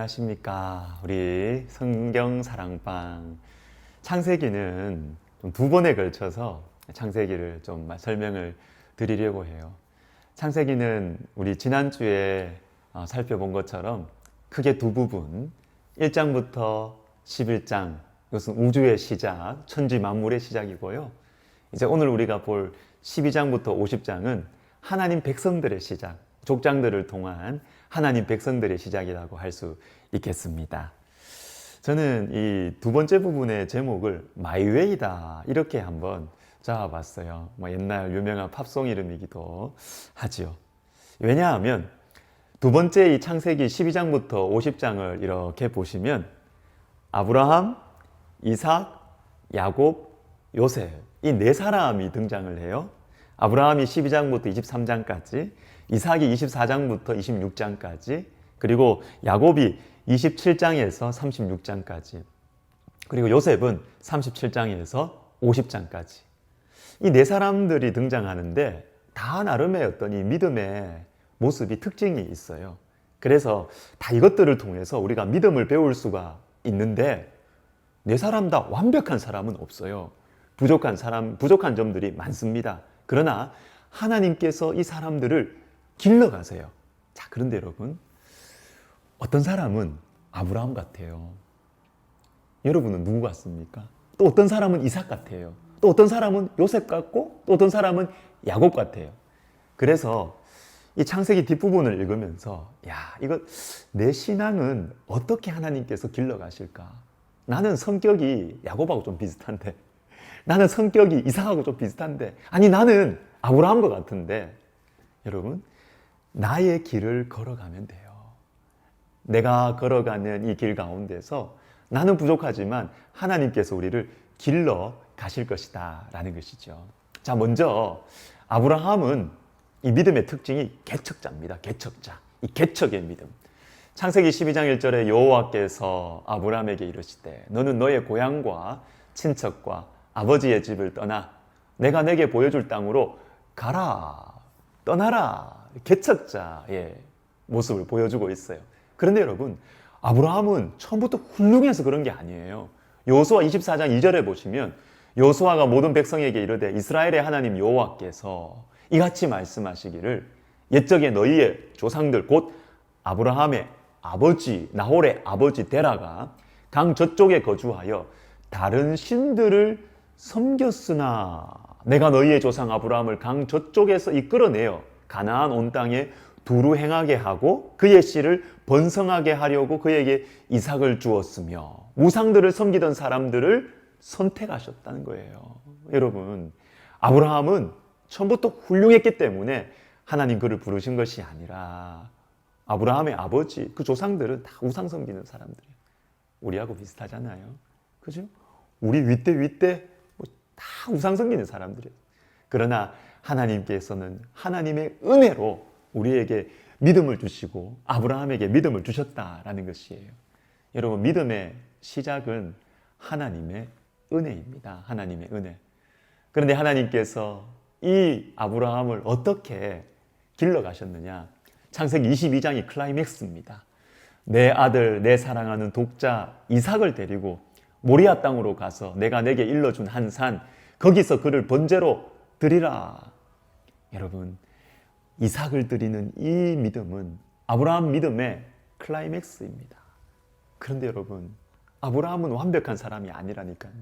안녕하십니까. 우리 성경사랑방 창세기는 좀 두 번에 걸쳐서 창세기를 좀 설명을 드리려고 해요. 창세기는 우리 지난주에 살펴본 것처럼 크게 두 부분, 1장부터 11장, 이것은 우주의 시작, 천지 만물의 시작이고요. 이제 오늘 우리가 볼 12장부터 50장은 하나님 백성들의 시작, 족장들을 통한 하나님 백성들의 시작이라고 할 수 있겠습니다. 저는 이 두 번째 부분의 제목을 마이웨이다 이렇게 한번 잡아봤어요. 옛날 유명한 팝송 이름이기도 하죠. 왜냐하면 두 번째 이 창세기 12장부터 50장을 이렇게 보시면 아브라함, 이삭, 야곱, 요셉 이 네 사람이 등장을 해요. 아브라함이 12장부터 23장까지, 이삭이 24장부터 26장까지, 그리고 야곱이 27장에서 36장까지, 그리고 요셉은 37장에서 50장까지. 이 네 사람들이 등장하는데 다 나름의 어떤 이 믿음의 모습이 특징이 있어요. 그래서 다 이것들을 통해서 우리가 믿음을 배울 수가 있는데 네 사람 다 완벽한 사람은 없어요. 부족한 점들이 많습니다. 그러나 하나님께서 이 사람들을 길러가세요. 자, 그런데 여러분, 어떤 사람은 아브라함 같아요. 여러분은 누구 같습니까? 또 어떤 사람은 이삭 같아요. 또 어떤 사람은 요셉 같고, 또 어떤 사람은 야곱 같아요. 그래서 이 창세기 뒷부분을 읽으면서 이거 내 신앙은 어떻게 하나님께서 길러가실까? 나는 성격이 야곱하고 좀 비슷한데, 나는 성격이 이삭하고 좀 비슷한데, 아니 나는 아브라함과 같은데, 여러분, 나의 길을 걸어가면 돼요. 내가 걸어가는 이 길 가운데서 나는 부족하지만 하나님께서 우리를 길러 가실 것이다 라는 것이죠. 자, 먼저 아브라함은 이 믿음의 특징이 개척자입니다. 개척자. 이 개척의 믿음. 창세기 12장 1절에 여호와께서 아브라함에게 이르시되 너는 너의 고향과 친척과 아버지의 집을 떠나 내가 내게 보여줄 땅으로 가라, 떠나라. 개척자의 모습을 보여주고 있어요. 그런데 여러분, 아브라함은 처음부터 훌륭해서 그런 게 아니에요. 여호수아 24장 2절에 보시면 여호수아가 모든 백성에게 이르되 이스라엘의 하나님 여호와께서 이같이 말씀하시기를 옛적에 너희의 조상들 곧 아브라함의 아버지 나홀의 아버지 데라가 강 저쪽에 거주하여 다른 신들을 섬겼으나 내가 너희의 조상 아브라함을 강 저쪽에서 이끌어내어 가나안 온 땅에 두루 행하게 하고 그의 씨를 번성하게 하려고 그에게 이삭을 주었으며 우상들을 섬기던 사람들을 선택하셨다는 거예요. 여러분, 아브라함은 처음부터 훌륭했기 때문에 하나님 그를 부르신 것이 아니라 아브라함의 아버지, 그 조상들은 다 우상 섬기는 사람들이에요. 우리하고 비슷하잖아요. 그죠? 우리 윗대 다 우상 섬기는 사람들이에요. 그러나 하나님께서는 하나님의 은혜로 우리에게 믿음을 주시고 아브라함에게 믿음을 주셨다라는 것이에요. 여러분, 믿음의 시작은 하나님의 은혜입니다. 하나님의 은혜. 그런데 하나님께서 이 아브라함을 어떻게 길러가셨느냐? 창세기 22장이 클라이맥스입니다. 내 아들, 내 사랑하는 독자 이삭을 데리고 모리아 땅으로 가서 내가 내게 일러준 한 산, 거기서 그를 번제로 드리라. 여러분, 이삭을 드리는 이 믿음은 아브라함 믿음의 클라이맥스입니다. 그런데 여러분, 아브라함은 완벽한 사람이 아니라니까요.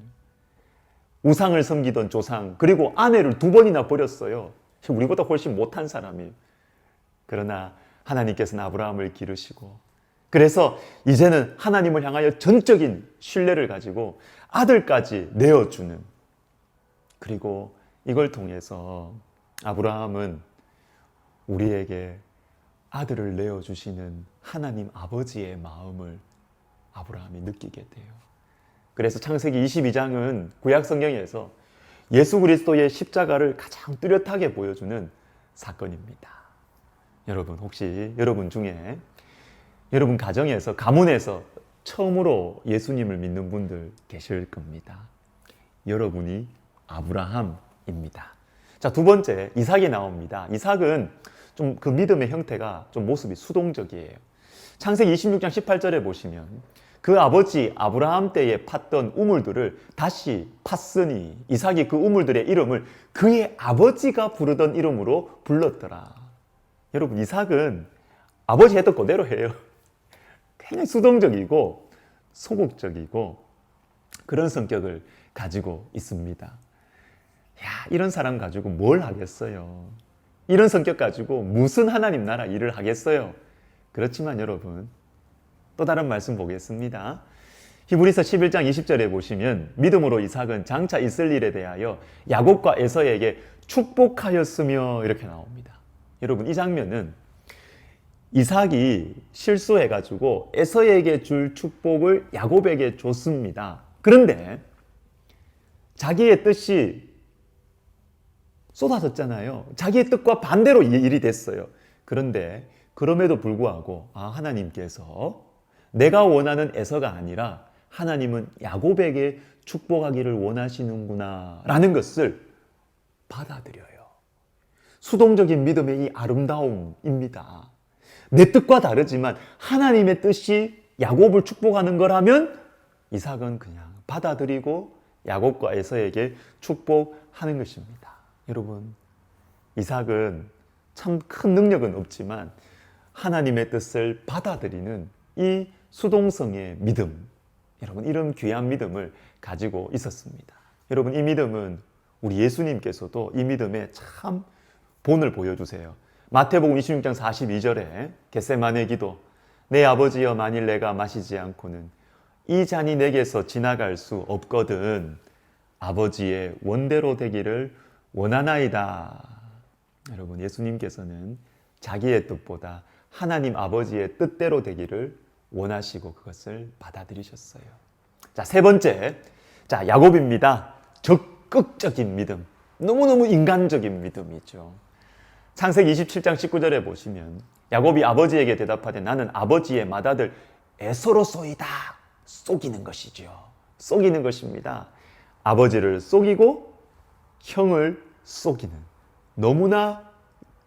우상을 섬기던 조상, 그리고 아내를 2번이나 버렸어요. 우리보다 훨씬 못한 사람이에요. 그러나 하나님께서는 아브라함을 기르시고, 그래서 이제는 하나님을 향하여 전적인 신뢰를 가지고 아들까지 내어주는, 그리고 이걸 통해서 아브라함은 우리에게 아들을 내어주시는 하나님 아버지의 마음을 아브라함이 느끼게 돼요. 그래서 창세기 22장은 구약 성경에서 예수 그리스도의 십자가를 가장 뚜렷하게 보여주는 사건입니다. 여러분, 혹시 여러분 중에 여러분 가정에서, 가문에서 처음으로 예수님을 믿는 분들 계실 겁니다. 여러분이 아브라함입니다. 자, 두 번째, 이삭이 나옵니다. 이삭은 좀 그 믿음의 형태가 좀 모습이 수동적이에요. 창세기 26장 18절에 보시면 그 아버지 아브라함 때에 팠던 우물들을 다시 팠으니 이삭이 그 우물들의 이름을 그의 아버지가 부르던 이름으로 불렀더라. 여러분, 이삭은 아버지 했던 그대로 해요. 굉장히 수동적이고 소극적이고 그런 성격을 가지고 있습니다. 야, 이런 사람 가지고 뭘 하겠어요? 이런 성격 가지고 무슨 하나님 나라 일을 하겠어요? 그렇지만 여러분, 또 다른 말씀 보겠습니다. 히브리서 11장 20절에 보시면 믿음으로 이삭은 장차 있을 일에 대하여 야곱과 에서에게 축복하였으며 이렇게 나옵니다. 여러분, 이 장면은 이삭이 실수해가지고 에서에게 줄 축복을 야곱에게 줬습니다. 그런데 자기의 뜻이 쏟아졌잖아요. 자기의 뜻과 반대로 일이 됐어요. 그런데 그럼에도 불구하고 하나님께서 내가 원하는 에서가 아니라 하나님은 야곱에게 축복하기를 원하시는구나 라는 것을 받아들여요. 수동적인 믿음의 이 아름다움입니다. 내 뜻과 다르지만 하나님의 뜻이 야곱을 축복하는 거라면 이삭은 그냥 받아들이고 야곱과 에서에게 축복하는 것입니다. 여러분, 이삭은 참 큰 능력은 없지만 하나님의 뜻을 받아들이는 이 수동성의 믿음, 여러분, 이런 귀한 믿음을 가지고 있었습니다. 여러분, 이 믿음은 우리 예수님께서도 이 믿음에 참 본을 보여주세요. 마태복음 26장 42절에 겟세마네 기도, 내 아버지여 만일 내가 마시지 않고는 이 잔이 내게서 지나갈 수 없거든 아버지의 원대로 되기를 원하나이다. 여러분, 예수님께서는 자기의 뜻보다 하나님 아버지의 뜻대로 되기를 원하시고 그것을 받아들이셨어요. 자, 세 번째, 야곱입니다. 적극적인 믿음, 너무너무 인간적인 믿음이죠. 창세기 27장 19절에 보시면 야곱이 아버지에게 대답하되 나는 아버지의 맏아들 에서로소이다. 속이는 것이죠. 속이는 것입니다. 아버지를 속이고 형을 속이는 너무나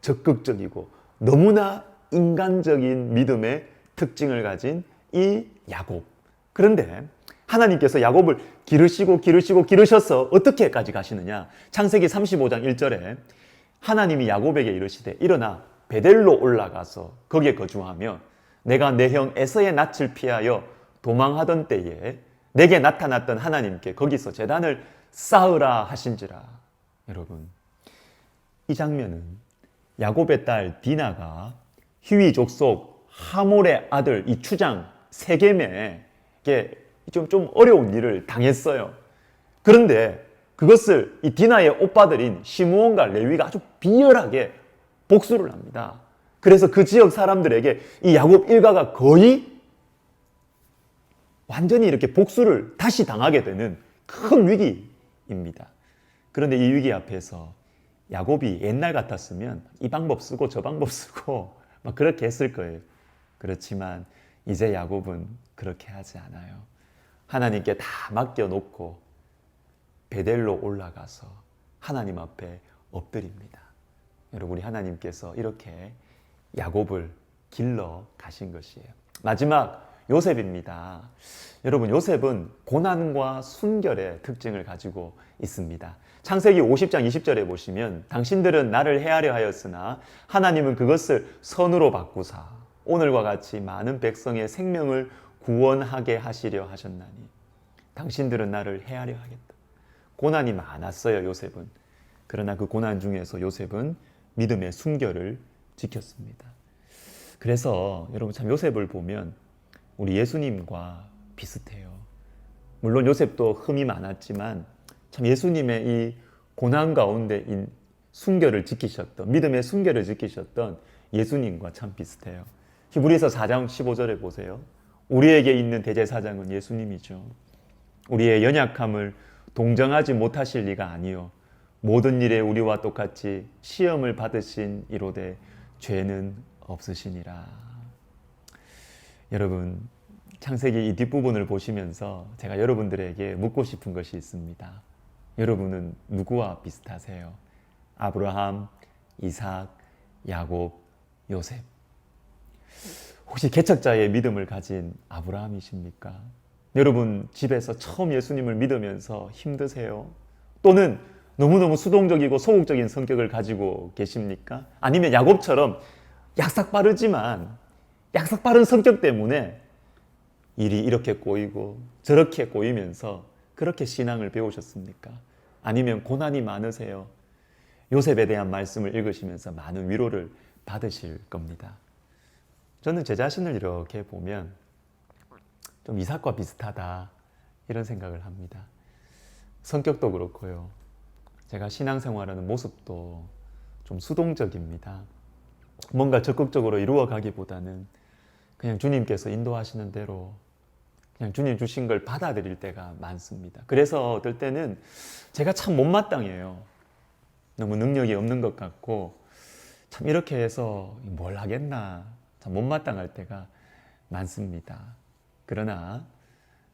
적극적이고 너무나 인간적인 믿음의 특징을 가진 이 야곱. 그런데 하나님께서 야곱을 기르셔서 어떻게까지 가시느냐? 창세기 35장 1절에 하나님이 야곱에게 이르시되 일어나 베델로 올라가서 거기에 거주하며 내가 내 형 에서의 낯을 피하여 도망하던 때에 내게 나타났던 하나님께 거기서 제단을 쌓으라 하신지라. 여러분, 이 장면은 야곱의 딸 디나가 히위 족속 하몰의 아들 이 추장 세겜에게 좀 어려운 일을 당했어요. 그런데 그것을 이 디나의 오빠들인 시므온과 레위가 아주 비열하게 복수를 합니다. 그래서 그 지역 사람들에게 이 야곱 일가가 거의 완전히 이렇게 복수를 다시 당하게 되는 큰 위기입니다. 그런데 이 위기 앞에서 야곱이 옛날 같았으면 이 방법 쓰고 저 방법 쓰고 막 그렇게 했을 거예요. 그렇지만 이제 야곱은 그렇게 하지 않아요. 하나님께 다 맡겨놓고 베델로 올라가서 하나님 앞에 엎드립니다. 여러분, 우리 하나님께서 이렇게 야곱을 길러 가신 것이에요. 마지막 요셉입니다. 여러분, 요셉은 고난과 순결의 특징을 가지고 있습니다. 창세기 50장 20절에 보시면 당신들은 나를 해하려 하였으나 하나님은 그것을 선으로 바꾸사 오늘과 같이 많은 백성의 생명을 구원하게 하시려 하셨나니 당신들은 나를 해하려 하겠다. 고난이 많았어요, 요셉은. 그러나 그 고난 중에서 요셉은 믿음의 순결을 지켰습니다. 그래서 여러분, 참 요셉을 보면 우리 예수님과 비슷해요. 물론 요셉도 흠이 많았지만 참 예수님의 이 고난 가운데 순결을 지키셨던, 믿음의 순결을 지키셨던 예수님과 참 비슷해요. 히브리서 4장 15절에 보세요. 우리에게 있는 대제사장은 예수님이죠. 우리의 연약함을 동정하지 못하실 리가 아니요 모든 일에 우리와 똑같이 시험을 받으신 이로되 죄는 없으시니라. 여러분, 창세기 이 뒷부분을 보시면서 제가 여러분들에게 묻고 싶은 것이 있습니다. 여러분은 누구와 비슷하세요? 아브라함, 이삭, 야곱, 요셉. 혹시 개척자의 믿음을 가진 아브라함이십니까? 여러분 집에서 처음 예수님을 믿으면서 힘드세요? 또는 너무너무 수동적이고 소극적인 성격을 가지고 계십니까? 아니면 야곱처럼 약삭 빠르지만 약삭 빠른 성격 때문에 일이 이렇게 꼬이고 저렇게 꼬이면서 그렇게 신앙을 배우셨습니까? 아니면 고난이 많으세요? 요셉에 대한 말씀을 읽으시면서 많은 위로를 받으실 겁니다. 저는 제 자신을 이렇게 보면 좀 이삭과 비슷하다 이런 생각을 합니다. 성격도 그렇고요. 제가 신앙생활하는 모습도 좀 수동적입니다. 뭔가 적극적으로 이루어가기보다는 그냥 주님께서 인도하시는 대로 그냥 주님 주신 걸 받아들일 때가 많습니다. 그래서 어떨 때는 제가 참 못마땅해요. 너무 능력이 없는 것 같고 참 이렇게 해서 뭘 하겠나 참 못마땅할 때가 많습니다. 그러나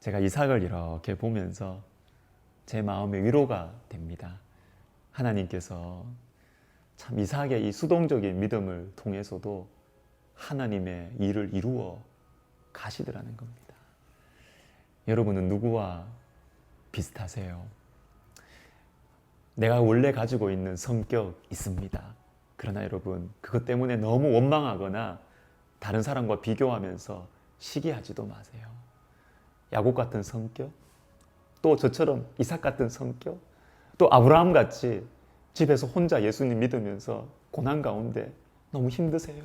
제가 이삭을 이렇게 보면서 제 마음에 위로가 됩니다. 하나님께서 참 이삭의 이 수동적인 믿음을 통해서도 하나님의 일을 이루어 가시더라는 겁니다. 여러분은 누구와 비슷하세요? 내가 원래 가지고 있는 성격 있습니다. 그러나 여러분 그것 때문에 너무 원망하거나 다른 사람과 비교하면서 시기하지도 마세요. 야곱 같은 성격, 또 저처럼 이삭 같은 성격, 또 아브라함 같이 집에서 혼자 예수님 믿으면서 고난 가운데 너무 힘드세요?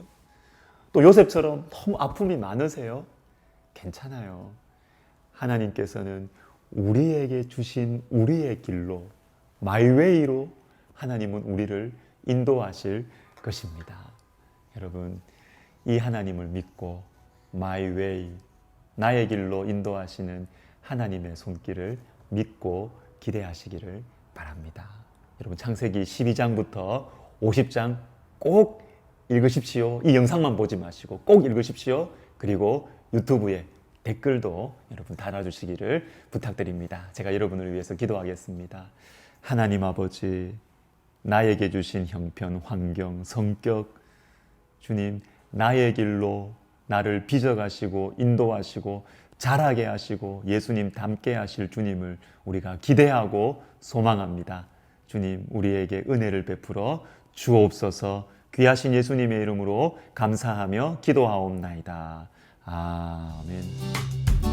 또 요셉처럼 너무 아픔이 많으세요? 괜찮아요. 하나님께서는 우리에게 주신 우리의 길로 마이웨이로 하나님은 우리를 인도하실 것입니다. 여러분 이 하나님을 믿고 마이웨이 나의 길로 인도하시는 하나님의 손길을 믿고 기대하시기를 바랍니다. 여러분 창세기 12장부터 50장 꼭 읽으십시오. 이 영상만 보지 마시고 꼭 읽으십시오. 그리고 유튜브에 댓글도 여러분 달아주시기를 부탁드립니다. 제가 여러분을 위해서 기도하겠습니다. 하나님 아버지, 나에게 주신 형편, 환경, 성격, 주님, 나의 길로 나를 빚어가시고 인도하시고 자라게 하시고 예수님 닮게 하실 주님을 우리가 기대하고 소망합니다. 주님, 우리에게 은혜를 베풀어 주옵소서. 귀하신 예수님의 이름으로 감사하며 기도하옵나이다. 아멘.